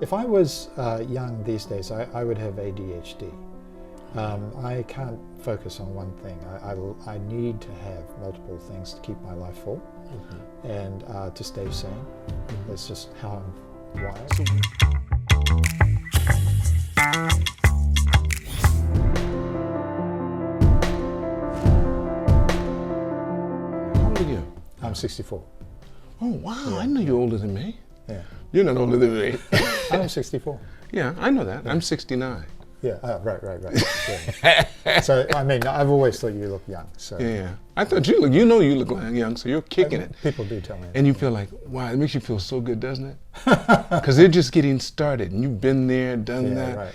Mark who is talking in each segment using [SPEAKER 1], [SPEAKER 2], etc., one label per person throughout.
[SPEAKER 1] If I was young these days, I would have ADHD. I can't focus on one thing. I need to have multiple things to keep my life full and to stay sane. That's just how I'm wired.
[SPEAKER 2] How old are you?
[SPEAKER 1] I'm 64.
[SPEAKER 2] Oh, wow.
[SPEAKER 1] Yeah.
[SPEAKER 2] I know you're older than me.
[SPEAKER 1] Yeah.
[SPEAKER 2] You're not older than me.
[SPEAKER 1] I'm 64.
[SPEAKER 2] Yeah, I know that. I'm 69.
[SPEAKER 1] Yeah, right. Yeah. So, I mean, I've always thought you look young. So
[SPEAKER 2] Yeah. I thought you look young, so you're kicking it.
[SPEAKER 1] People do tell me that.
[SPEAKER 2] And you feel like, wow, it makes you feel so good, doesn't it? Because they're just getting started, and you've been there, done that.
[SPEAKER 1] Right.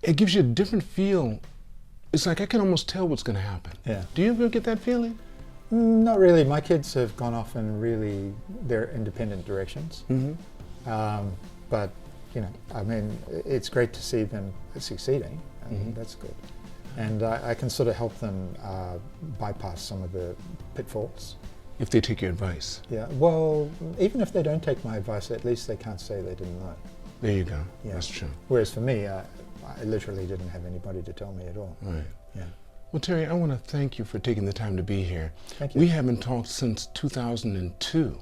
[SPEAKER 2] It gives you a different feel. It's like I can almost tell what's going to happen.
[SPEAKER 1] Yeah.
[SPEAKER 2] Do you ever get that feeling?
[SPEAKER 1] Not really. My kids have gone off in really their independent directions. But, you know, I mean, it's great to see them succeeding. I mean, that's good. And I can sort of help them bypass some of the pitfalls.
[SPEAKER 2] If they take your advice.
[SPEAKER 1] Yeah, well, even if they don't take my advice, at least they can't say they didn't know.
[SPEAKER 2] There you go.
[SPEAKER 1] Yeah.
[SPEAKER 2] That's true.
[SPEAKER 1] Whereas for me, I literally didn't have anybody to tell me at all.
[SPEAKER 2] Right.
[SPEAKER 1] Yeah.
[SPEAKER 2] Well, Terrie, I want to thank you for taking the time to be here.
[SPEAKER 1] Thank you.
[SPEAKER 2] We haven't talked since 2002,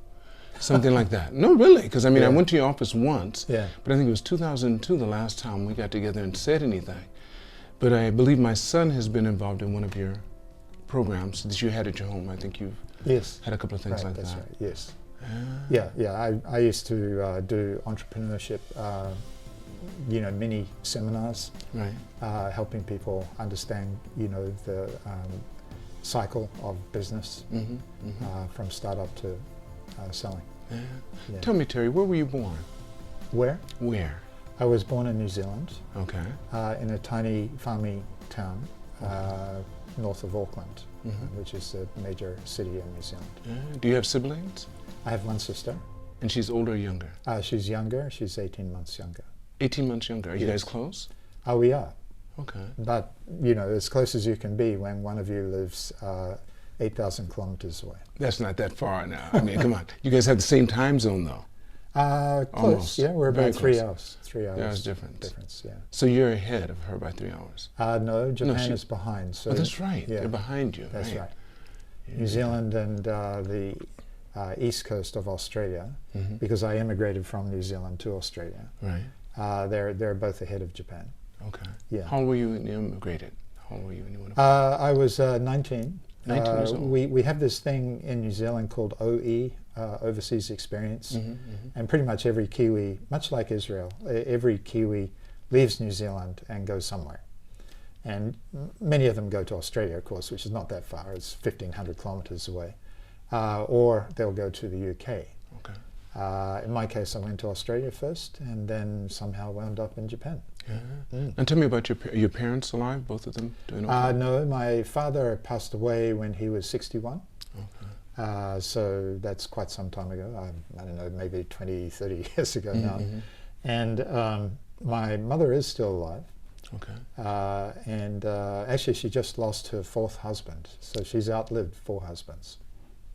[SPEAKER 2] something like that. No, really, because I mean, I went to your office once, but I think it was 2002 the last time we got together and said anything. But I believe my son has been involved in one of your programs that you had at your home. I think you've had a couple of things like
[SPEAKER 1] that's
[SPEAKER 2] that.
[SPEAKER 1] Right, yes. Yeah. I used to do entrepreneurship, you know, mini seminars, helping people understand, you know, the cycle of business from startup to selling. Yeah.
[SPEAKER 2] Tell me, Terrie, where were you born?
[SPEAKER 1] Where?
[SPEAKER 2] Where?
[SPEAKER 1] I was born in New Zealand.
[SPEAKER 2] Okay.
[SPEAKER 1] In a tiny farming town north of Auckland, which is a major city in New Zealand.
[SPEAKER 2] Do you have siblings?
[SPEAKER 1] I have one sister.
[SPEAKER 2] And she's older or younger?
[SPEAKER 1] She's younger. She's 18 months younger.
[SPEAKER 2] 18 months younger. Are you guys close?
[SPEAKER 1] We are.
[SPEAKER 2] Okay.
[SPEAKER 1] But, you know, as close as you can be when one of you lives 8,000 kilometers away.
[SPEAKER 2] That's not that far now. I mean, come on. You guys have the same time zone, though.
[SPEAKER 1] Close.
[SPEAKER 2] Almost.
[SPEAKER 1] Yeah, we're
[SPEAKER 2] Very
[SPEAKER 1] about 3
[SPEAKER 2] close.
[SPEAKER 1] hours. 3 hours.
[SPEAKER 2] 3 hours difference.
[SPEAKER 1] Yeah.
[SPEAKER 2] So you're ahead of her by 3 hours.
[SPEAKER 1] No, Japan is behind. So
[SPEAKER 2] that's right.
[SPEAKER 1] Yeah,
[SPEAKER 2] they're behind you.
[SPEAKER 1] That's right.
[SPEAKER 2] Yeah.
[SPEAKER 1] New Zealand and the east coast of Australia, because I immigrated from New Zealand to Australia.
[SPEAKER 2] Right.
[SPEAKER 1] They're both ahead of Japan.
[SPEAKER 2] Okay.
[SPEAKER 1] Yeah.
[SPEAKER 2] How old were you when you immigrated? How old were you when you went?
[SPEAKER 1] I was 19.
[SPEAKER 2] 19 years old.
[SPEAKER 1] We have this thing in New Zealand called OE, Overseas Experience, and pretty much every Kiwi, much like Israel, every Kiwi leaves New Zealand and goes somewhere. And many of them go to Australia, of course, which is not that far. It's 1,500 kilometers away. Or they'll go to the UK.
[SPEAKER 2] Okay.
[SPEAKER 1] In my case, I went to Australia first and then somehow wound up in Japan.
[SPEAKER 2] And tell me about your parents alive, both of them doing okay?
[SPEAKER 1] No, my father passed away when he was 61.
[SPEAKER 2] Okay.
[SPEAKER 1] So that's quite some time ago. I don't know, maybe 20, 30 years ago now. And my mother is still alive.
[SPEAKER 2] Okay.
[SPEAKER 1] And actually she just lost her 4th husband. So she's outlived 4 husbands.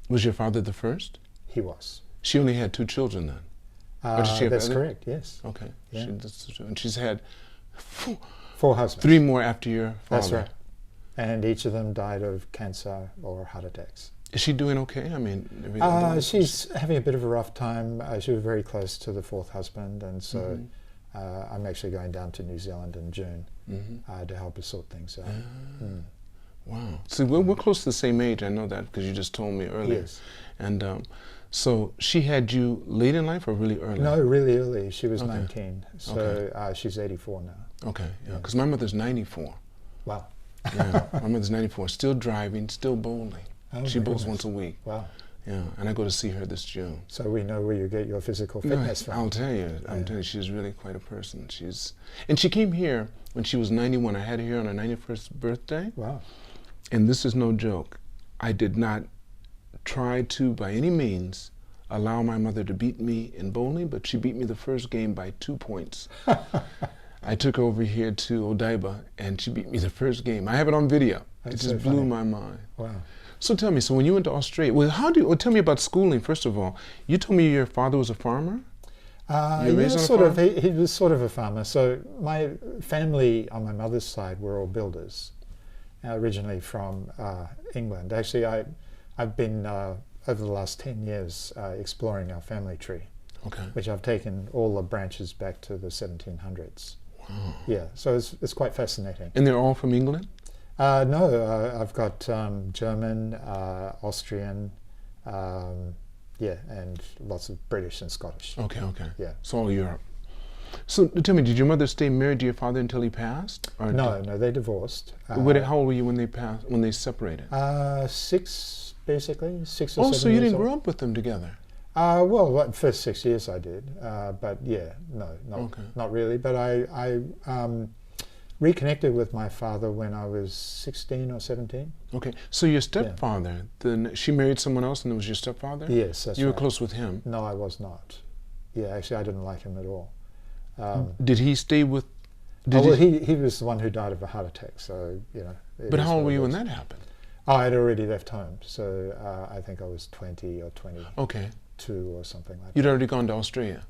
[SPEAKER 2] Was your father the first?
[SPEAKER 1] He was.
[SPEAKER 2] She only had 2 children then? Or did she have
[SPEAKER 1] that's
[SPEAKER 2] other?
[SPEAKER 1] correct, yes.
[SPEAKER 2] Okay.
[SPEAKER 1] Yeah.
[SPEAKER 2] And she's had
[SPEAKER 1] 4 husbands.
[SPEAKER 2] 3 more after your father.
[SPEAKER 1] That's right. And each of them died of cancer or heart attacks.
[SPEAKER 2] Is she doing okay? I mean,
[SPEAKER 1] she's having a bit of a rough time. She was very close to the 4th husband, and so I'm actually going down to New Zealand in June to help her sort things out.
[SPEAKER 2] Wow. See, we're close to the same age. I know that because you just told me earlier.
[SPEAKER 1] Yes.
[SPEAKER 2] And so she had you late in life or really early?
[SPEAKER 1] No, really early. She was 19, so she's 84 now.
[SPEAKER 2] Okay, yeah, because my mother's 94.
[SPEAKER 1] Wow.
[SPEAKER 2] Yeah, my mother's 94, still driving, still bowling.
[SPEAKER 1] Oh,
[SPEAKER 2] she
[SPEAKER 1] my
[SPEAKER 2] bowls
[SPEAKER 1] goodness.
[SPEAKER 2] once a week.
[SPEAKER 1] Wow.
[SPEAKER 2] Yeah, and I go to see her this June.
[SPEAKER 1] So we know where you get your physical fitness from.
[SPEAKER 2] I'll tell you, she's really quite a person. And she came here when she was 91. I had her here on her 91st birthday.
[SPEAKER 1] Wow.
[SPEAKER 2] And this is no joke. I did not try to, by any means, allow my mother to beat me in bowling, but she beat me the first game by 2 points. I took her over here to Odaiba, and she beat me the first game. I have it on video. It just blew my mind.
[SPEAKER 1] Wow.
[SPEAKER 2] So tell me, so when you went to Australia, well, tell me about schooling, first of all. You told me your father was a farmer? You raised on a
[SPEAKER 1] sort
[SPEAKER 2] farm?
[SPEAKER 1] of. He was sort of a farmer. So my family on my mother's side were all builders, originally from England. Actually, I've been over the last 10 years exploring our family tree,
[SPEAKER 2] Okay.
[SPEAKER 1] which I've taken all the branches back to the 1700s.
[SPEAKER 2] Wow.
[SPEAKER 1] Yeah, so it's quite fascinating.
[SPEAKER 2] And they're all from England?
[SPEAKER 1] No, I've got German, Austrian, yeah, and lots of British and Scottish.
[SPEAKER 2] Okay, okay.
[SPEAKER 1] Yeah.
[SPEAKER 2] So all Europe. So tell me, did your mother stay married to your father until he passed? Or
[SPEAKER 1] No, they divorced.
[SPEAKER 2] how old were you when they passed? When they separated?
[SPEAKER 1] 6, basically, 6 or 7
[SPEAKER 2] Oh,
[SPEAKER 1] years
[SPEAKER 2] so you didn't
[SPEAKER 1] old.
[SPEAKER 2] grow up with them together?
[SPEAKER 1] Well, the first 6 years I did, but yeah, no,
[SPEAKER 2] Okay.
[SPEAKER 1] not really. But I reconnected with my father when I was 16 or 17.
[SPEAKER 2] Okay. So your stepfather, then she married someone else, and it was your stepfather?
[SPEAKER 1] Yes, that's
[SPEAKER 2] You were
[SPEAKER 1] right.
[SPEAKER 2] close with him.
[SPEAKER 1] No, I was not. Yeah, actually, I didn't like him at all.
[SPEAKER 2] Did he stay with?
[SPEAKER 1] He was the one who died of a heart attack. So it
[SPEAKER 2] But
[SPEAKER 1] is
[SPEAKER 2] how old
[SPEAKER 1] what
[SPEAKER 2] were
[SPEAKER 1] it
[SPEAKER 2] you when
[SPEAKER 1] is.
[SPEAKER 2] that happened?
[SPEAKER 1] Oh, I had already left home, so I think I was 20 or 22
[SPEAKER 2] Okay.
[SPEAKER 1] or something like
[SPEAKER 2] You'd
[SPEAKER 1] that.
[SPEAKER 2] already gone to Australia.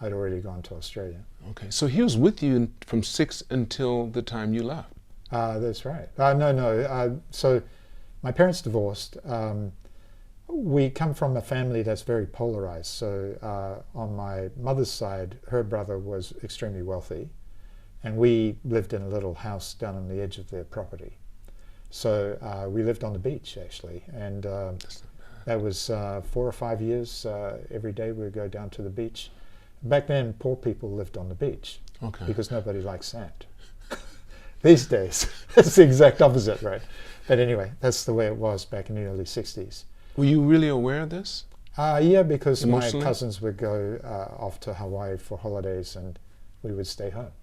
[SPEAKER 1] I'd already gone to Australia.
[SPEAKER 2] Okay. So he was with you from 6 until the time you left.
[SPEAKER 1] That's right. No. So my parents divorced. We come from a family that's very polarized. So on my mother's side, her brother was extremely wealthy, and we lived in a little house down on the edge of their property. So we lived on the beach, actually, and that was 4 or 5 years. Every day we would go down to the beach. Back then, poor people lived on the beach
[SPEAKER 2] Okay.
[SPEAKER 1] because nobody liked sand. These days, it's the exact opposite, right? But anyway, that's the way it was back in the early 60s.
[SPEAKER 2] Were you really aware of this?
[SPEAKER 1] Yeah, because my
[SPEAKER 2] Emotionally?
[SPEAKER 1] cousins would go off to Hawaii for holidays and we would stay home.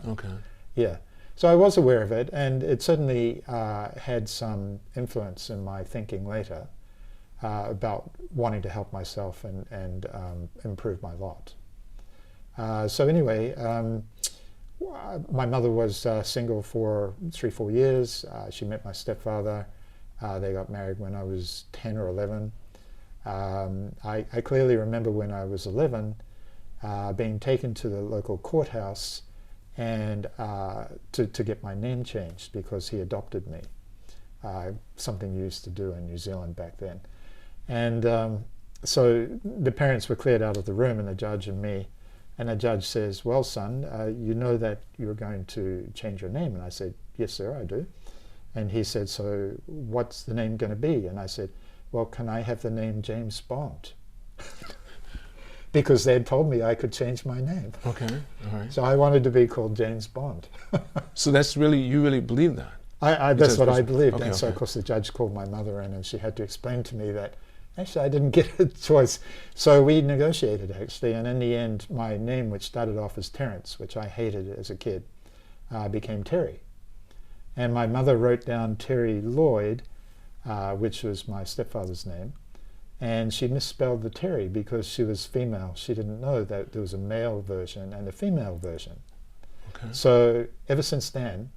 [SPEAKER 2] Okay.
[SPEAKER 1] Yeah. So I was aware of it, and it certainly had some influence in my thinking later about wanting to help myself and improve my lot. So anyway, my mother was single for 3-4 years. She met my stepfather. They got married when I was 10 or 11. I clearly remember when I was 11 being taken to the local courthouse and to get my name changed because he adopted me, something you used to do in New Zealand back then. And so the parents were cleared out of the room, and the judge and me, and the judge says, "Well, son, you know that you're going to change your name?" And I said, "Yes, sir, I do." And he said, "So what's the name going to be?" And I said, "Well, can I have the name James Bond?" Because they had told me I could change my name.
[SPEAKER 2] Okay. All right.
[SPEAKER 1] So I wanted to be called James Bond.
[SPEAKER 2] So that's really, you really believe that?
[SPEAKER 1] That's what I believed.
[SPEAKER 2] Okay,
[SPEAKER 1] And so, of
[SPEAKER 2] okay.
[SPEAKER 1] course, the judge called my mother in, and she had to explain to me that actually I didn't get a choice. So we negotiated, actually, and in the end, my name, which started off as Terrence, which I hated as a kid, became Terrie. And my mother wrote down Terrie Lloyd, which was my stepfather's name, and she misspelled the Terrie because she was female. She didn't know that there was a male version and a female version.
[SPEAKER 2] Okay.
[SPEAKER 1] So ever since then,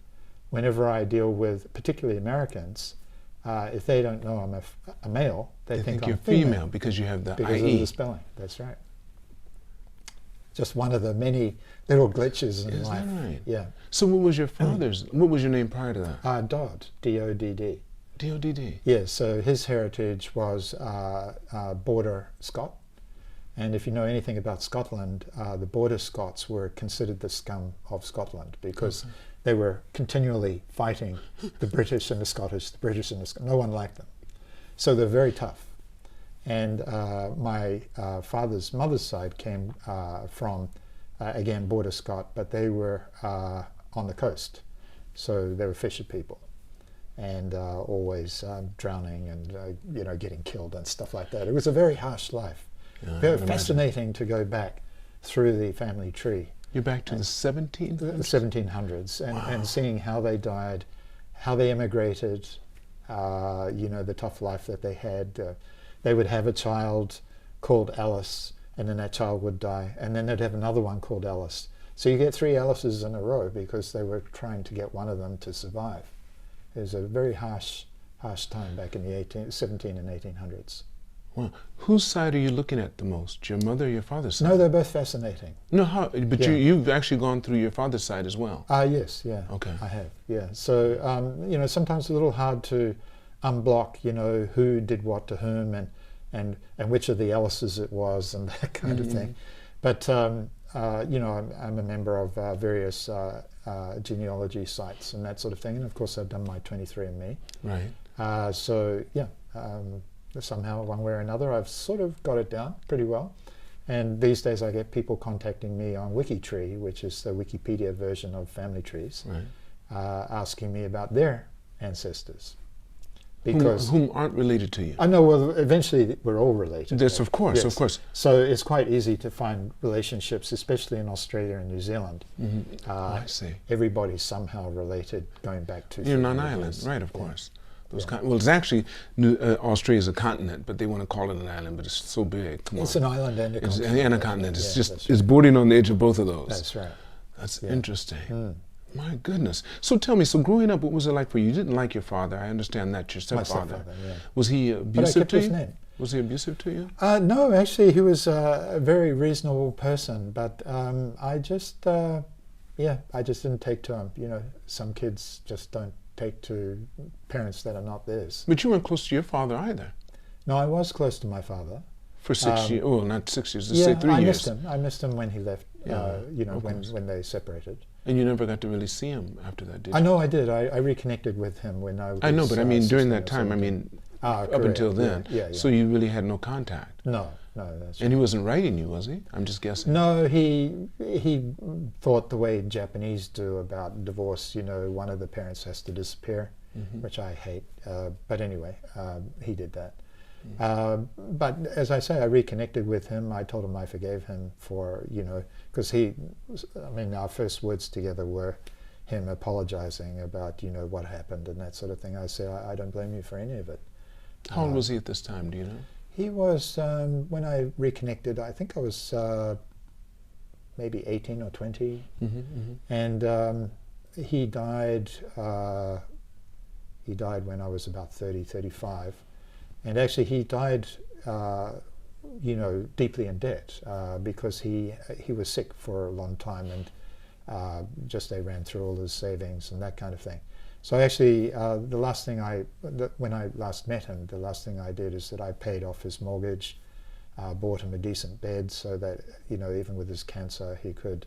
[SPEAKER 1] whenever I deal with particularly Americans, if they don't know I'm a male, they think I'm
[SPEAKER 2] you're female because you have the
[SPEAKER 1] because
[SPEAKER 2] IE.
[SPEAKER 1] of the spelling. That's right. Just one of the many little glitches in
[SPEAKER 2] Is
[SPEAKER 1] life.
[SPEAKER 2] that right?
[SPEAKER 1] Yeah.
[SPEAKER 2] So what was your father's, what was your name prior to that?
[SPEAKER 1] Dodd, D-O-D-D.
[SPEAKER 2] D-O-D-D.
[SPEAKER 1] Yeah, so his heritage was border Scot. And if you know anything about Scotland, the border Scots were considered the scum of Scotland because they were continually fighting the British and the Scottish, the British and the Scottish. No one liked them. So they're very tough. And my father's mother's side came from, again, border Scot, but they were on the coast. So they were fisher people and always drowning and getting killed and stuff like that. It was a very harsh life.
[SPEAKER 2] Yeah,
[SPEAKER 1] Very fascinating to go back through the family tree.
[SPEAKER 2] You're back to the 17th?
[SPEAKER 1] The 1700s and seeing how they died, how they immigrated, the tough life that they had. They would have a child called Alice, and then that child would die, and then they'd have another one called Alice. So you get 3 Alices in a row because they were trying to get one of them to survive. It was a very harsh time back in the 17 and 1800s.
[SPEAKER 2] Well, whose side are you looking at the most, your mother or your father's side?
[SPEAKER 1] No, they're both fascinating.
[SPEAKER 2] No, but
[SPEAKER 1] Yeah.
[SPEAKER 2] you've actually gone through your father's side as well.
[SPEAKER 1] Yes, yeah.
[SPEAKER 2] Okay.
[SPEAKER 1] I have, yeah. So, you know, sometimes it's a little hard to unblock, you know, who did what to whom and which of the Alices it was and that kind of thing. But, you know, I'm a member of various genealogy sites and that sort of thing. And of course, I've done my 23andMe.
[SPEAKER 2] Right.
[SPEAKER 1] So, yeah, somehow, one way or another, I've sort of got it down pretty well. And these days I get people contacting me on WikiTree, which is the Wikipedia version of family trees,
[SPEAKER 2] Right.
[SPEAKER 1] asking me about their ancestors. Because
[SPEAKER 2] whom aren't related to you.
[SPEAKER 1] I know, well, eventually we're all related.
[SPEAKER 2] Yes, of course,
[SPEAKER 1] yes.
[SPEAKER 2] of course.
[SPEAKER 1] So it's quite easy to find relationships, especially in Australia and New Zealand.
[SPEAKER 2] I see.
[SPEAKER 1] Everybody's somehow related going back to...
[SPEAKER 2] You're on an island, right, of course. Well, it's actually, Australia is a continent, but they want to call it an island, but it's so big. Come on.
[SPEAKER 1] It's an island and a continent.
[SPEAKER 2] And a continent. It's
[SPEAKER 1] Yeah,
[SPEAKER 2] just, it's bordering on the edge of both of those.
[SPEAKER 1] That's right.
[SPEAKER 2] That's interesting. My goodness. So tell me, so growing up, what was it like for you? You didn't like your father. I understand that, your stepfather.
[SPEAKER 1] My stepfather, yeah.
[SPEAKER 2] Was he abusive to you?
[SPEAKER 1] Name.
[SPEAKER 2] Was he abusive to you?
[SPEAKER 1] No, actually, he was a very reasonable person, but I just didn't take to him. You know, some kids just don't take to parents that are not theirs.
[SPEAKER 2] But you weren't close to your father either.
[SPEAKER 1] No, I was close to my father.
[SPEAKER 2] For 6 years, well, not 6 years, let's say 3 years.
[SPEAKER 1] I missed him when he left, you know, when they separated.
[SPEAKER 2] And you never got to really see him after that, did you?
[SPEAKER 1] I know I did. I reconnected with him when I was...
[SPEAKER 2] I know, but I mean, during that time, I mean, up until then.
[SPEAKER 1] Yeah.
[SPEAKER 2] So you really had no contact?
[SPEAKER 1] No, that's right.
[SPEAKER 2] And he wasn't writing you, was he? I'm just guessing.
[SPEAKER 1] No, he thought the way Japanese do about divorce, you know, one of the parents has to disappear, which I hate. But anyway, he did that. But as I say, I reconnected with him. I told him I forgave him for, you know, because our first words together were him apologizing about, you know, what happened and that sort of thing. I said, I don't blame you for any of it.
[SPEAKER 2] How old was he at this time, do you know?
[SPEAKER 1] He was, when I reconnected, I think I was maybe 18 or 20. And he died when I was about 30, 35. And actually he died, you know, deeply in debt because he was sick for a long time and just they ran through all his savings and that kind of thing. So actually, the last thing when I last met him, the last thing I did is that I paid off his mortgage, bought him a decent bed so that, you know, even with his cancer, he could,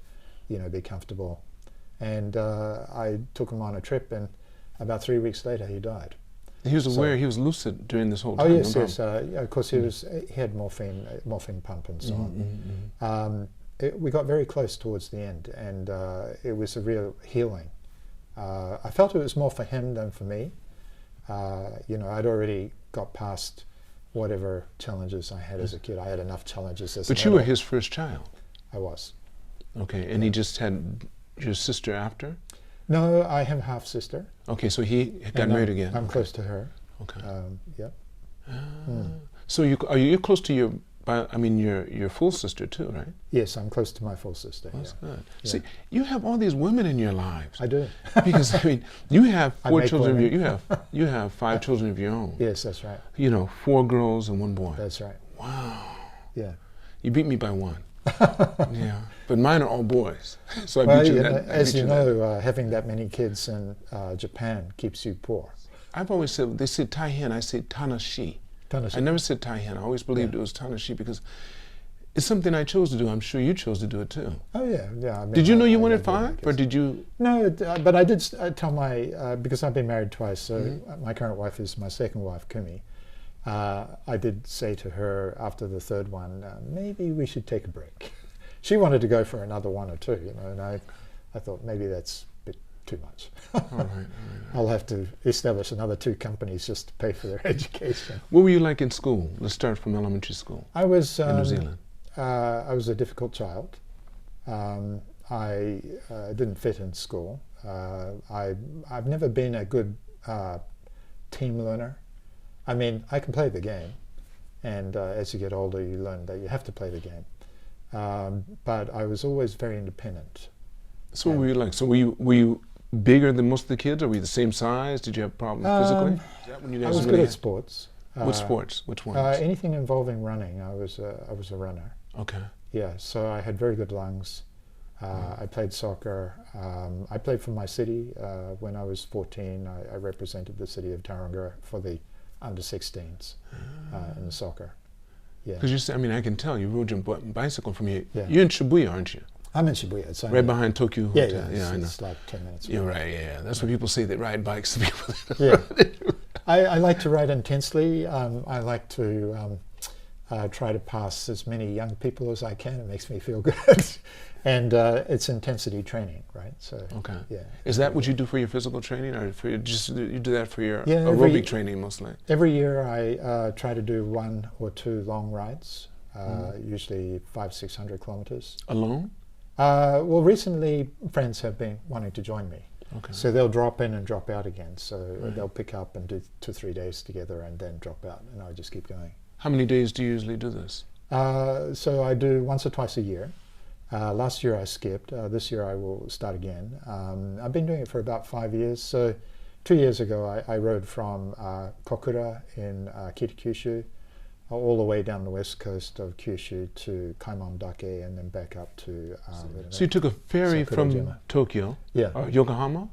[SPEAKER 1] you know, be comfortable. And I took him on a trip, and about 3 weeks later, he died.
[SPEAKER 2] He was aware, he was lucid during this whole time.
[SPEAKER 1] Oh yes, yes. Of course, he had morphine pump and so on. We got very close towards the end, and it was a real healing. I felt it was more for him than for me. You know, I'd already got past whatever challenges I had as a kid. I had enough challenges as an
[SPEAKER 2] But you
[SPEAKER 1] adult.
[SPEAKER 2] were his first child.
[SPEAKER 1] I was.
[SPEAKER 2] Okay, and he just had your sister after?
[SPEAKER 1] No, I have a half sister.
[SPEAKER 2] Okay, so he got married again.
[SPEAKER 1] I'm close to her.
[SPEAKER 2] Okay.
[SPEAKER 1] Yep.
[SPEAKER 2] So you're close to your full sister too, right?
[SPEAKER 1] Yes, I'm close to my full sister.
[SPEAKER 2] That's good.
[SPEAKER 1] Yeah.
[SPEAKER 2] See, you have all these women in your lives.
[SPEAKER 1] I do.
[SPEAKER 2] Because I mean, you have
[SPEAKER 1] I
[SPEAKER 2] four
[SPEAKER 1] make
[SPEAKER 2] children.
[SPEAKER 1] women.
[SPEAKER 2] You have 5 children of your own.
[SPEAKER 1] Yes, that's right.
[SPEAKER 2] You know, 4 girls and 1 boy.
[SPEAKER 1] That's right.
[SPEAKER 2] Wow.
[SPEAKER 1] Yeah.
[SPEAKER 2] You beat me by 1. Yeah, but mine are all boys. So I
[SPEAKER 1] Well,
[SPEAKER 2] beat you.
[SPEAKER 1] you know, as you know, having that many kids in Japan keeps you poor.
[SPEAKER 2] I've always said, they said Taihen, I say Tanashi.
[SPEAKER 1] Tanashi.
[SPEAKER 2] I never said Taihen. I always believed it was Tanashi because it's something I chose to do. I'm sure you chose to do it too.
[SPEAKER 1] Oh yeah, yeah. I mean,
[SPEAKER 2] Did you know you wanted
[SPEAKER 1] I
[SPEAKER 2] 5, or did you?
[SPEAKER 1] No, but I did tell my because I've been married twice. So my current wife is my second wife, Kumi. I did say to her after the 3rd one, maybe we should take a break. She wanted to go for another 1 or 2, you know, and I thought maybe that's a bit too much.
[SPEAKER 2] All right.
[SPEAKER 1] I'll have to establish another 2 companies just to pay for their education.
[SPEAKER 2] What were you like in school? Let's start from elementary school.
[SPEAKER 1] I was
[SPEAKER 2] in New Zealand.
[SPEAKER 1] I was a difficult child. I didn't fit in school. I've never been a good team learner. I mean, I can play the game, and as you get older, you learn that you have to play the game. But I was always very independent.
[SPEAKER 2] So what were you like? So were you bigger than most of the kids? Or were you the same size? Did you have problems physically? Is that when you guys
[SPEAKER 1] I was
[SPEAKER 2] really
[SPEAKER 1] good at sports.
[SPEAKER 2] What sports? Which ones?
[SPEAKER 1] Anything involving running. I was a runner.
[SPEAKER 2] Okay.
[SPEAKER 1] Yeah, so I had very good lungs. I played soccer. I played for my city. When I was 14, I represented the city of Tauranga for the under-16s in the soccer. Yeah.
[SPEAKER 2] Because you said, I mean, I can tell you rode your bicycle from here.
[SPEAKER 1] Yeah.
[SPEAKER 2] You're in Shibuya, aren't you?
[SPEAKER 1] I'm in Shibuya. It's
[SPEAKER 2] right behind Tokyo Hotel.
[SPEAKER 1] Yeah,
[SPEAKER 2] I know.
[SPEAKER 1] it's like 10 minutes away.
[SPEAKER 2] You're right, yeah. That's what people say, that ride bikes. People
[SPEAKER 1] yeah. I like to ride intensely. I like to try to pass as many young people as I can. It makes me feel good. And it's intensity training, right? So,
[SPEAKER 2] okay.
[SPEAKER 1] Yeah.
[SPEAKER 2] Is that what you do for your physical training, or for just you do that for your aerobic training mostly? Every
[SPEAKER 1] year I try to do 1 or 2 long rides, usually 500-600 kilometers.
[SPEAKER 2] Alone?
[SPEAKER 1] Well, recently friends have been wanting to join me.
[SPEAKER 2] Okay.
[SPEAKER 1] So they'll drop in and drop out again. So they'll pick up and do 2-3 days together and then drop out, and I just keep going.
[SPEAKER 2] How many days do you usually do this?
[SPEAKER 1] So I do once or twice a year. Last year I skipped. This year I will start again. I've been doing it for about 5 years. So 2 years ago I rode from Kokura in Kitakyushu all the way down the west coast of Kyushu to Kaimon-dake and then back up to...
[SPEAKER 2] so you took a ferry from Tokyo?
[SPEAKER 1] Yeah.
[SPEAKER 2] Yokohama?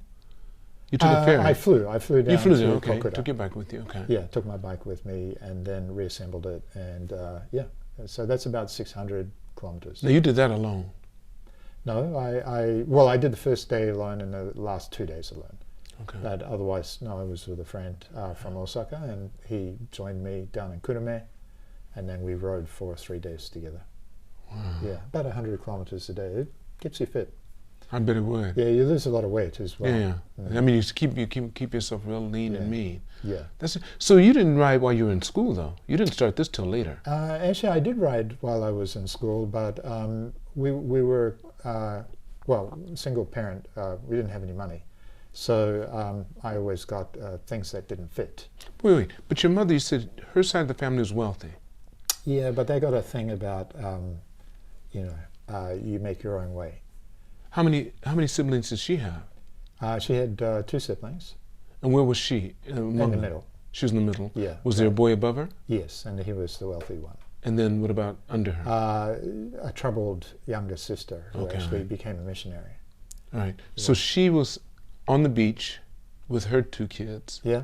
[SPEAKER 2] You took a ferry?
[SPEAKER 1] I flew down.
[SPEAKER 2] You flew there,
[SPEAKER 1] to
[SPEAKER 2] okay.
[SPEAKER 1] Kokura.
[SPEAKER 2] Took your bike with you, okay.
[SPEAKER 1] Yeah, took my bike with me and then reassembled it, and yeah. So that's about 600 kilometers.
[SPEAKER 2] Now you did that alone?
[SPEAKER 1] No, I did the first day alone and the last 2 days alone.
[SPEAKER 2] Okay.
[SPEAKER 1] But otherwise, no, I was with a friend from Osaka, and he joined me down in Kurume, and then we rode for 3 days together.
[SPEAKER 2] Wow.
[SPEAKER 1] Yeah, about 100 kilometers a day. It keeps you fit.
[SPEAKER 2] I bet it would.
[SPEAKER 1] Yeah, you lose a lot of weight as well.
[SPEAKER 2] Yeah. I mean, you keep yourself real lean and mean.
[SPEAKER 1] Yeah.
[SPEAKER 2] So you didn't ride while you were in school, though. You didn't start this till later.
[SPEAKER 1] Actually, I did ride while I was in school, but we were single parent. We didn't have any money, so I always got things that didn't fit.
[SPEAKER 2] Wait. But your mother, you said her side of the family was wealthy.
[SPEAKER 1] Yeah, but they got a thing about you make your own way.
[SPEAKER 2] How many siblings did she have?
[SPEAKER 1] She had 2 siblings.
[SPEAKER 2] And where was she?
[SPEAKER 1] In the middle.
[SPEAKER 2] She was in the middle?
[SPEAKER 1] Yeah.
[SPEAKER 2] Was there a boy above her?
[SPEAKER 1] Yes, and he was the wealthy one.
[SPEAKER 2] And then what about under her?
[SPEAKER 1] A troubled younger sister who actually became a missionary.
[SPEAKER 2] All right. Yeah. So she was on the beach with her 2 kids.
[SPEAKER 1] Yeah.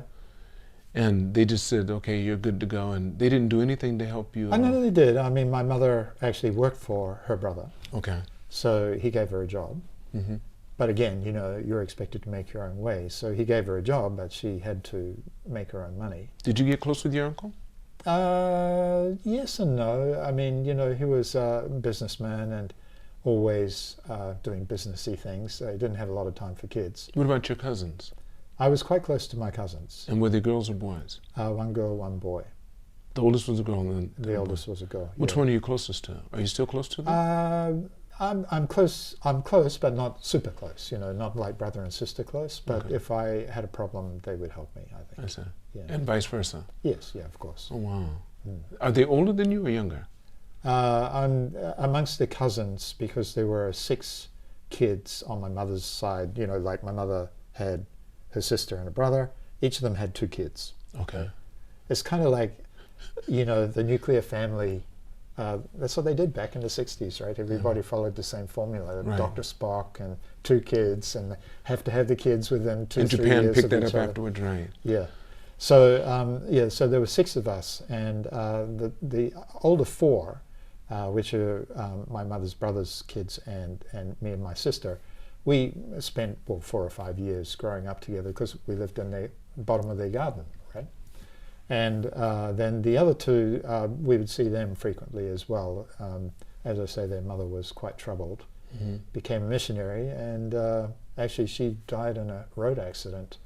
[SPEAKER 2] And they just said, okay, you're good to go. And they didn't do anything to help you?
[SPEAKER 1] No, they did. I mean, my mother actually worked for her brother.
[SPEAKER 2] Okay.
[SPEAKER 1] So he gave her a job.
[SPEAKER 2] Mm-hmm.
[SPEAKER 1] But again, you're expected to make your own way. So he gave her a job, but she had to make her own money.
[SPEAKER 2] Did you get close with your uncle?
[SPEAKER 1] Yes and no. I mean, he was a businessman and always doing businessy things. He didn't have a lot of time for kids.
[SPEAKER 2] What about your cousins?
[SPEAKER 1] I was quite close to my cousins.
[SPEAKER 2] And were they girls or boys?
[SPEAKER 1] 1 girl, 1 boy.
[SPEAKER 2] The oldest was a girl, and then
[SPEAKER 1] the oldest was a girl.
[SPEAKER 2] Which one are you closest to? Are you still close to them?
[SPEAKER 1] I'm close. I'm close, but not super close. Not like brother and sister close. But if I had a problem, they would help me, I think.
[SPEAKER 2] I see.
[SPEAKER 1] Yeah.
[SPEAKER 2] And vice versa.
[SPEAKER 1] Yes. Yeah. Of course.
[SPEAKER 2] Oh wow. Are they older than you or younger?
[SPEAKER 1] I'm amongst the cousins because there were 6 kids on my mother's side. Like my mother had her sister and a brother. Each of them had 2 kids.
[SPEAKER 2] Okay.
[SPEAKER 1] It's kind of like, the nuclear family. That's what they did back in the 60s, right? Everybody followed the same formula.
[SPEAKER 2] Right.
[SPEAKER 1] Dr. Spock and 2 kids, and have to have the kids within 2-3 years.
[SPEAKER 2] And Japan picked that up afterwards, right?
[SPEAKER 1] Yeah. So so there were 6 of us, and the older 4, which are my mother's brother's kids and me and my sister, we spent 4 or 5 years growing up together because we lived in the bottom of their garden, right? And then the other 2, we would see them frequently as well. As I say, their mother was quite troubled, became a missionary, and actually she died in a road accident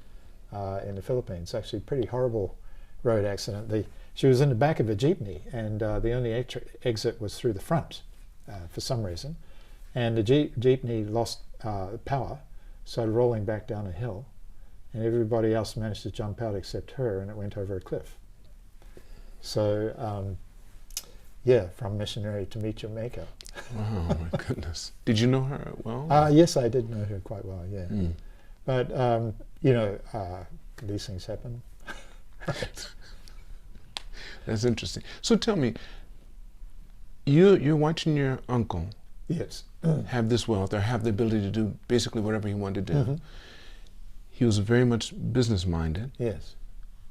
[SPEAKER 1] in the Philippines. Actually, pretty horrible road accident. She was in the back of a jeepney, and the only exit was through the front for some reason. And the jeepney lost power, started rolling back down a hill, and everybody else managed to jump out except her, and it went over a cliff. So, from missionary to meet your maker.
[SPEAKER 2] Oh my goodness. Did you know her well?
[SPEAKER 1] Yes, I did know her quite well, yeah. But, these things happen.
[SPEAKER 2] That's interesting. So tell me, you're watching your uncle
[SPEAKER 1] Yes.
[SPEAKER 2] have this wealth, or have the ability to do basically whatever he wanted to do.
[SPEAKER 1] Mm-hmm.
[SPEAKER 2] He was very much business-minded.
[SPEAKER 1] Yes.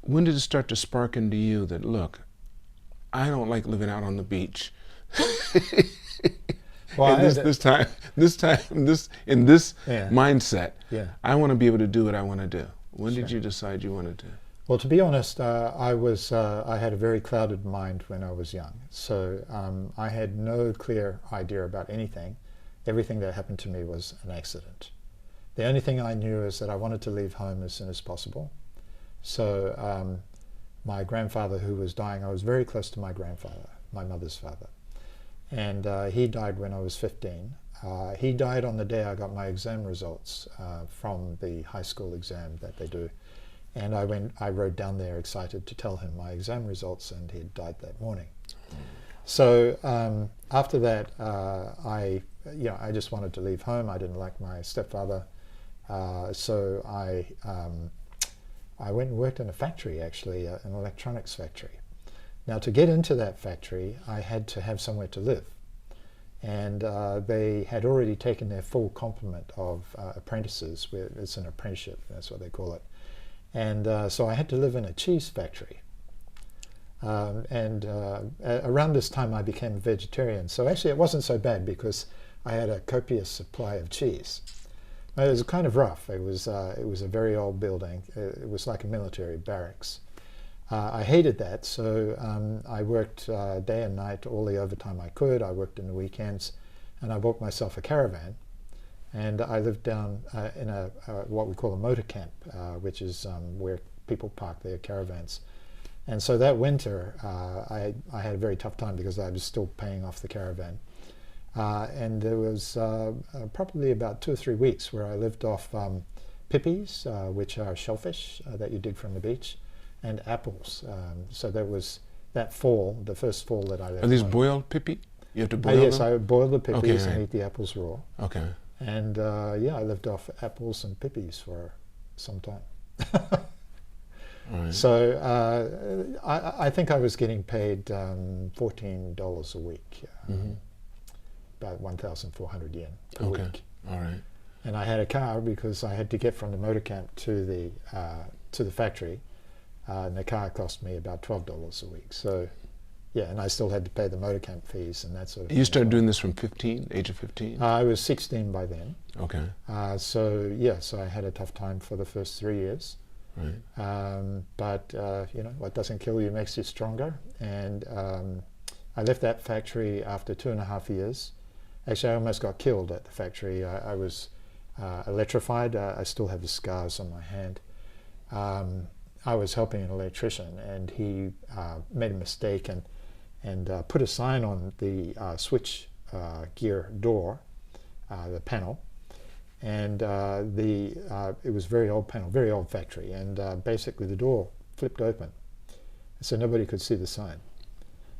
[SPEAKER 2] When did it start to spark into you that, look, I don't like living out on the beach.
[SPEAKER 1] Well,
[SPEAKER 2] and in this mindset,
[SPEAKER 1] yeah.
[SPEAKER 2] I want to be able to do what I want to do. When
[SPEAKER 1] Sure.
[SPEAKER 2] did you decide you wanted to?
[SPEAKER 1] Well, to be honest, I had a very clouded mind when I was young. So I had no clear idea about anything. Everything that happened to me was an accident. The only thing I knew is that I wanted to leave home as soon as possible. So my grandfather, who was dying, I was very close to my grandfather, my mother's father. And he died when I was 15. He died on the day I got my exam results from the high school exam that they do. And I rode down there excited to tell him my exam results, and he had died that morning. So after that, I just wanted to leave home. I didn't like my stepfather. So I went and worked in a factory, actually, an electronics factory. Now, to get into that factory, I had to have somewhere to live. And they had already taken their full complement of apprentices. It's an apprenticeship, that's what they call it. And so I had to live in a cheese factory. Around this time, I became a vegetarian. So actually, it wasn't so bad because I had a copious supply of cheese. It was kind of rough. It was a very old building. It was like a military barracks. I hated that, so I worked day and night, all the overtime I could. I worked in the weekends, and I bought myself a caravan, and I lived down in what we call a motor camp, which is where people park their caravans. And so that winter, I had a very tough time because I was still paying off the caravan. And there was probably about 2 or 3 weeks where I lived off pippies, which are shellfish that you dig from the beach, and apples. So there was that fall, the first fall that I left.
[SPEAKER 2] Are these boiled pipi? You have to boil them?
[SPEAKER 1] Yes, I boiled the pippies and
[SPEAKER 2] right.
[SPEAKER 1] eat the apples raw.
[SPEAKER 2] Okay.
[SPEAKER 1] And yeah, I lived off apples and pippies for some time.
[SPEAKER 2] Right.
[SPEAKER 1] So I think I was getting paid $14 a week, about 1,400 yen a week.
[SPEAKER 2] All right.
[SPEAKER 1] And I had a car because I had to get from the motor camp to the factory. And the car cost me about $12 a week. So, yeah, and I still had to pay the motor camp fees and that sort of thing.
[SPEAKER 2] You started doing this from 15, age of 15?
[SPEAKER 1] I was 16 by then.
[SPEAKER 2] Okay.
[SPEAKER 1] So, yeah, so I had a tough time for the first 3 years.
[SPEAKER 2] Right.
[SPEAKER 1] But, you know, what doesn't kill you makes you stronger. And I left that factory after 2.5 years. Actually, I almost got killed at the factory. I was electrified. I still have the scars on my hand. I was helping an electrician, and he made a mistake and put a sign on the switch gear door, the panel, and it was a very old panel, very old factory, and basically the door flipped open, so nobody could see the sign.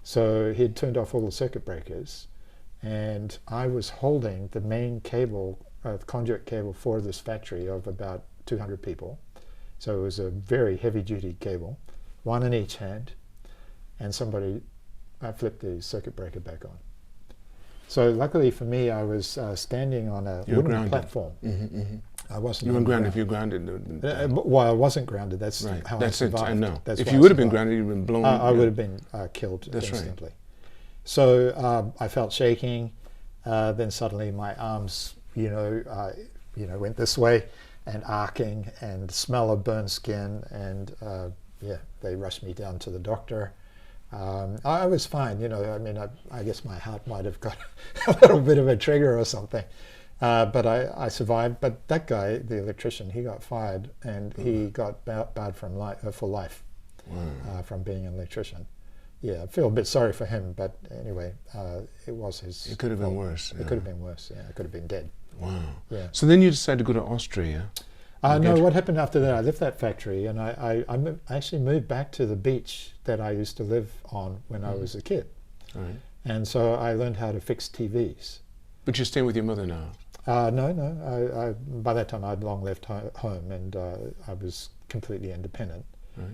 [SPEAKER 1] So he had turned off all the circuit breakers, and I was holding the main cable, conduit cable for this factory of about 200 people. So it was a very heavy-duty cable, one in each hand, and somebody flipped the circuit breaker back on. So luckily for me, I was standing on a wooden platform. I wasn't.
[SPEAKER 2] You weren't grounded. If you're grounded,
[SPEAKER 1] well, I wasn't grounded. That's
[SPEAKER 2] right.
[SPEAKER 1] how
[SPEAKER 2] That's
[SPEAKER 1] I survived.
[SPEAKER 2] I know.
[SPEAKER 1] That's
[SPEAKER 2] if you would have been grounded, you'd have been blown.
[SPEAKER 1] I would have been killed instantly. Right. So I felt shaking. Then suddenly my arms, went this way, and arcing, and smell of burned skin, and yeah, they rushed me down to the doctor. I was fine, I mean, I guess my heart might have got a little bit of a trigger or something, but I survived. But that guy, the electrician, he got fired, and he got barred for life from being an electrician. Yeah, I feel a bit sorry for him, but anyway, it was his
[SPEAKER 2] It could have been worse.
[SPEAKER 1] It could have been worse, yeah. I could have been dead.
[SPEAKER 2] Wow.
[SPEAKER 1] Yeah.
[SPEAKER 2] So then you decided to go to Austria.
[SPEAKER 1] No, what happened after that, I left that factory, and I actually moved back to the beach that I used to live on when I was a kid.
[SPEAKER 2] Right.
[SPEAKER 1] And so I learned how to fix TVs.
[SPEAKER 2] But you're staying with your mother now?
[SPEAKER 1] No. By that time, I'd long left home, and I was completely independent.
[SPEAKER 2] Right.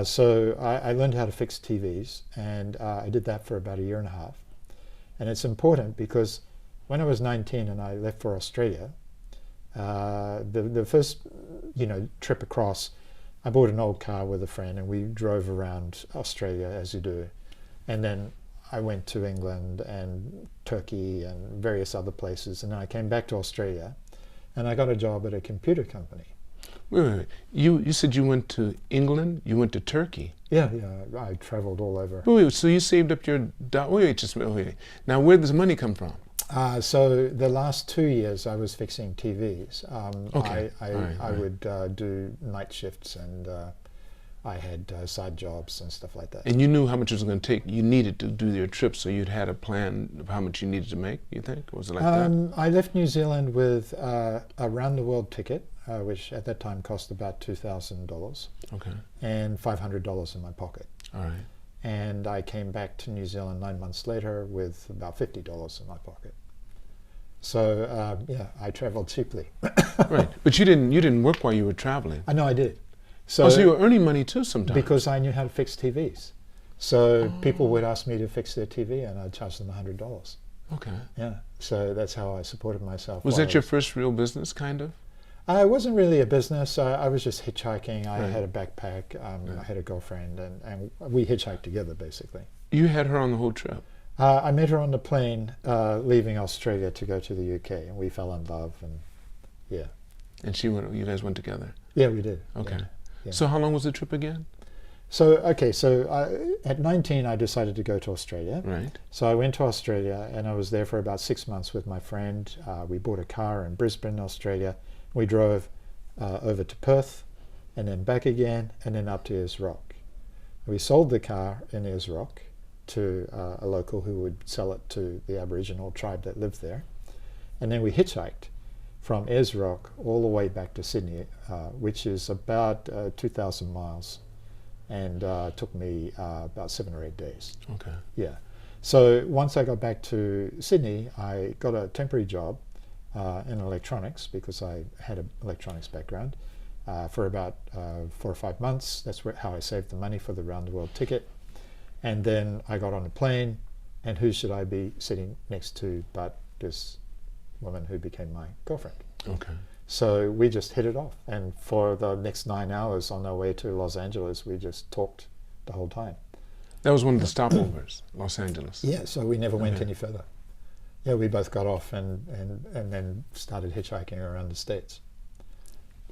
[SPEAKER 1] So I learned how to fix TVs, and I did that for about a year and a half. And it's important because when I was 19 and I left for Australia, the first trip across, I bought an old car with a friend and we drove around Australia as you do. And then I went to England and Turkey and various other places, and then I came back to Australia and I got a job at a computer company.
[SPEAKER 2] Wait. You said you went to England, you went to Turkey.
[SPEAKER 1] Yeah, I traveled all over.
[SPEAKER 2] Wait, so you saved up your... Wait. Now, where does the money come from?
[SPEAKER 1] So the last 2 years I was fixing TVs.
[SPEAKER 2] Okay.
[SPEAKER 1] I would do night shifts, and I had side jobs and stuff like that.
[SPEAKER 2] And you knew how much it was going to take. You needed to do your trip, so you'd had a plan of how much you needed to make, you think? Was it like that?
[SPEAKER 1] I left New Zealand with a round-the-world ticket, which at that time cost about $2,000.
[SPEAKER 2] Okay.
[SPEAKER 1] And $500 in my pocket.
[SPEAKER 2] All right.
[SPEAKER 1] And I came back to New Zealand 9 months later with about $50 in my pocket. So I traveled cheaply.
[SPEAKER 2] Right, but you didn't work while you were traveling.
[SPEAKER 1] I know I did. So
[SPEAKER 2] you were earning money too sometimes.
[SPEAKER 1] Because I knew how to fix TVs. So people would ask me to fix their TV, and I'd charge them $100.
[SPEAKER 2] Okay.
[SPEAKER 1] Yeah. So that's how I supported myself.
[SPEAKER 2] Was that your first real business, kind of?
[SPEAKER 1] It wasn't really a business. I was just hitchhiking. I
[SPEAKER 2] Right.
[SPEAKER 1] had a backpack. I had a girlfriend, and we hitchhiked together, basically.
[SPEAKER 2] You had her on the whole trip?
[SPEAKER 1] I met her on the plane leaving Australia to go to the UK, and we fell in love, and yeah.
[SPEAKER 2] And you guys went together?
[SPEAKER 1] Yeah, we did.
[SPEAKER 2] Okay.
[SPEAKER 1] Yeah.
[SPEAKER 2] So how long was the trip again?
[SPEAKER 1] So at 19 I decided to go to Australia.
[SPEAKER 2] Right.
[SPEAKER 1] So I went to Australia, and I was there for about 6 months with my friend. We bought a car in Brisbane, Australia. We drove over to Perth, and then back again, and then up to Ayers Rock. We sold the car in Ayers Rock to a local who would sell it to the Aboriginal tribe that lived there. And then we hitchhiked from Ayers Rock all the way back to Sydney, which is about 2,000 miles, and took me about 7 or 8 days.
[SPEAKER 2] Okay.
[SPEAKER 1] Yeah. So once I got back to Sydney, I got a temporary job in electronics, because I had an electronics background, for about 4 or 5 months. That's how I saved the money for the round-the-world ticket. And then I got on a plane, and who should I be sitting next to but this woman who became my girlfriend.
[SPEAKER 2] Okay.
[SPEAKER 1] So we just hit it off, and for the next 9 hours on our way to Los Angeles, we just talked the whole time.
[SPEAKER 2] That was one of the stopovers, Los Angeles.
[SPEAKER 1] Yeah, so we never went any further. Yeah, we both got off and then started hitchhiking around the States.